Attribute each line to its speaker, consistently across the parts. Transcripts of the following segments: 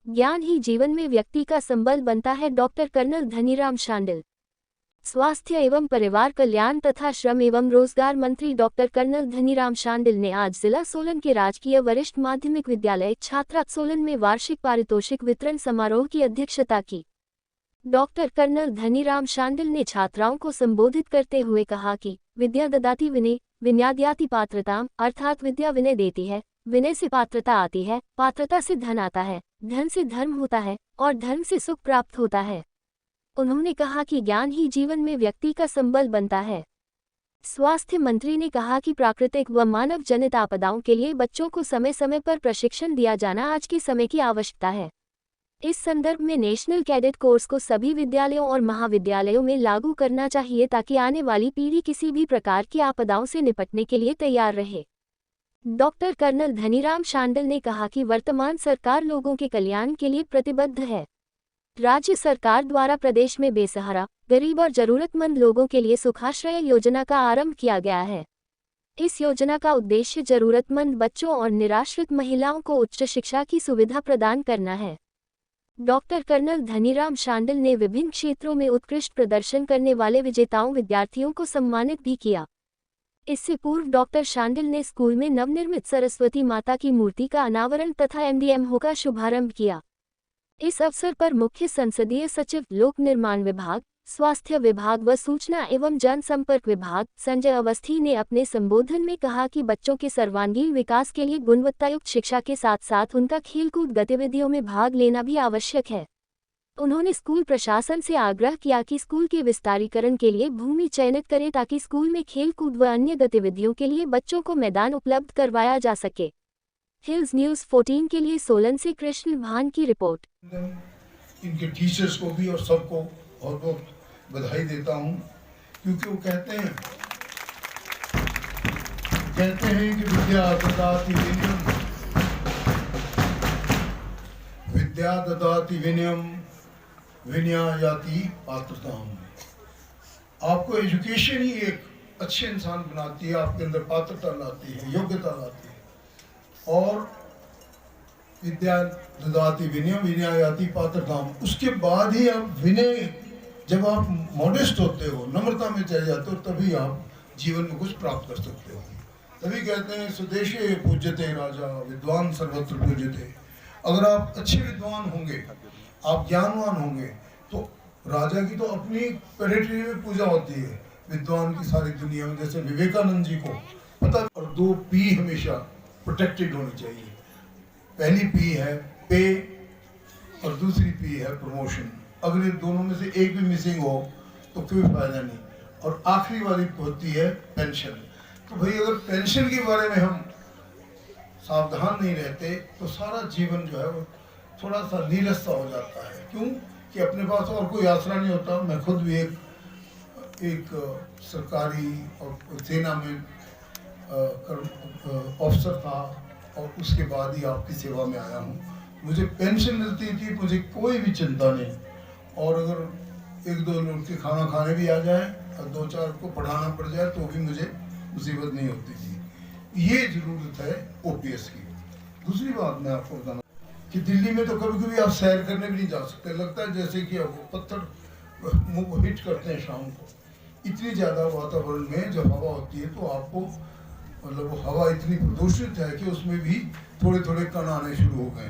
Speaker 1: ज्ञान ही जीवन में व्यक्ति का संबल बनता है। Doctor colonel Dhaniram Shandil. स्वास्थ्य एवं परिवार कल्याण तथा श्रम एवं रोजगार मंत्री डॉक्टर कर्नल धनीराम शांडिल ने आज जिला सोलन के राजकीय वरिष्ठ माध्यमिक विद्यालय छात्रा सोलन में वार्षिक पारितोषिक वितरण समारोह की अध्यक्षता की। डॉक्टर कर्नल धनीराम शांडिल ने छात्राओं को संबोधित करते हुए कहा कि विद्या ददाति विनय विनयाद्याति पात्रता, अर्थात विद्या विनय देती है, विनय से पात्रता आती है, पात्रता से धन आता है, धन से धर्म होता है और धर्म से सुख प्राप्त होता है। उन्होंने कहा कि ज्ञान ही जीवन में व्यक्ति का संबल बनता है। स्वास्थ्य मंत्री ने कहा कि प्राकृतिक व मानव जनित आपदाओं के लिए बच्चों को समय समय पर प्रशिक्षण दिया जाना आज के समय की आवश्यकता है। इस संदर्भ में नेशनल कैडेट कोर्स को सभी विद्यालयों और महाविद्यालयों में लागू करना चाहिए ताकि आने वाली पीढ़ी किसी भी प्रकार की आपदाओं से निपटने के लिए तैयार रहे। डॉक्टर कर्नल धनीराम शांडिल ने कहा कि वर्तमान सरकार लोगों के कल्याण के लिए प्रतिबद्ध है। राज्य सरकार द्वारा प्रदेश में बेसहारा, गरीब और जरूरतमंद लोगों के लिए सुखाश्रय योजना का आरंभ किया गया है। इस योजना का उद्देश्य जरूरतमंद बच्चों और निराश्रित महिलाओं को उच्च शिक्षा की सुविधा प्रदान करना है। डॉक्टर कर्नल धनीराम शांडिल ने विभिन्न क्षेत्रों में उत्कृष्ट प्रदर्शन करने वाले विजेताओं विद्यार्थियों को सम्मानित भी किया। इससे पूर्व डॉक्टर शांडिल ने स्कूल में नवनिर्मित सरस्वती माता की मूर्ति का अनावरण तथा एमडीएमओ का शुभारंभ किया। इस अवसर पर मुख्य संसदीय सचिव, लोक निर्माण विभाग, स्वास्थ्य विभाग व सूचना एवं जनसंपर्क विभाग संजय अवस्थी ने अपने संबोधन में कहा कि बच्चों के सर्वांगीण विकास के लिए गुणवत्तायुक्त शिक्षा के साथ साथ उनका खेलकूद गतिविधियों में भाग लेना भी आवश्यक है। उन्होंने स्कूल प्रशासन से आग्रह किया कि स्कूल के विस्तारीकरण के लिए भूमि चयनित करें ताकि स्कूल में खेलकूद व अन्य गतिविधियों के लिए बच्चों को मैदान उपलब्ध करवाया जा सके। हिल्स न्यूज़ 14 के लिए सोलन से कृष्ण भान की रिपोर्ट।
Speaker 2: इनके टीचर्स को भी और सबको बहुत बहुत बधाई देता हूं, क्योंकि वो कहते हैं कि विद्या ददाति विनयम, विद्या ददाति विनयम विनयायाति पात्रताम। आपको एजुकेशन ही एक अच्छे इंसान बनाती है, आपके अंदर पात्रता लाती है, योग्यता लाती है। और विद्या ददाति विनयम विनयायाति पात्रताम, उसके बाद ही आप विनय, जब आप मॉडेस्ट होते हो, नम्रता में चले जाते हो, तभी आप जीवन में कुछ प्राप्त कर सकते हो। तभी कहते हैं स्वदेशे पूज्यते राजा विद्वान सर्वत्र पूज्यते। अगर आप अच्छे विद्वान होंगे, आप ज्ञानवान होंगे, तो राजा की तो अपनी टेरिटरी में पूजा होती है, विद्वान की सारी दुनिया में। जैसे विवेकानंद जी को पता। और 2 पी हमेशा प्रोटेक्टेड होनी चाहिए। पहली पी है पे और दूसरी पी है प्रमोशन। अगर ये दोनों में से एक भी मिसिंग हो तो कोई फायदा नहीं। और आखिरी वाली होती है पेंशन। तो भाई अगर पेंशन के बारे में हम सावधान नहीं रहते तो सारा जीवन जो है वो थोड़ा सा नीरस सा हो जाता है। क्यों कि अपने पास और कोई आसरा नहीं होता। मैं खुद भी एक सरकारी और सेना में ऑफिसर था और उसके बाद ही आपकी सेवा में आया हूँ। मुझे पेंशन मिलती थी, मुझे कोई भी चिंता नहीं। और अगर 1-2 लोग के खाना खाने भी आ जाए और 2-4 को पढ़ाना पड़ जाए तो भी मुझे मुसीबत नहीं होती थी। ये जरूरत है ओपीएस की। दूसरी बात मैं आपको बताना कि दिल्ली में तो कभी कभी आप सैर करने भी नहीं जा सकते। लगता है जैसे कि आप पत्थर मुंह को हिट करते हैं शाम को। इतनी ज़्यादा वातावरण में जब हवा होती है तो आपको मतलब वो हवा इतनी प्रदूषित है कि उसमें भी थोड़े थोड़े कण आने शुरू हो गए।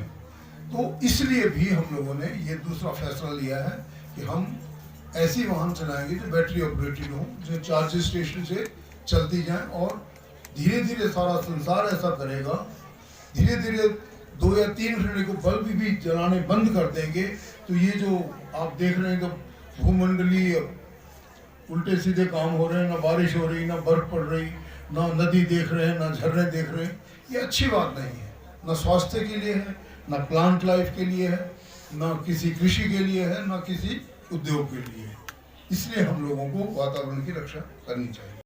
Speaker 2: तो इसलिए भी हम लोगों ने ये दूसरा फैसला लिया है कि हम ऐसी वाहन चलाएंगे जो बैटरी ऑपरेटेड हो, जो चार्जिंग स्टेशन से चलती जाए। और धीरे धीरे सारा संसार ऐसा करेगा। धीरे धीरे 2 या 3 घंटे को बल्ब भी जलाने बंद कर देंगे तो ये जो आप देख रहे हैं तो भूमंडलीय उल्टे सीधे काम हो रहे हैं, ना बारिश हो रही, ना बर्फ पड़ रही, ना नदी देख रहे हैं, ना झरने देख रहे हैं, ये अच्छी बात नहीं है। ना स्वास्थ्य के लिए है, ना प्लांट लाइफ के लिए है, ना किसी कृषि के लिए है, ना किसी उद्योग के लिए है। इसलिए हम लोगों को वातावरण की रक्षा करनी चाहिए।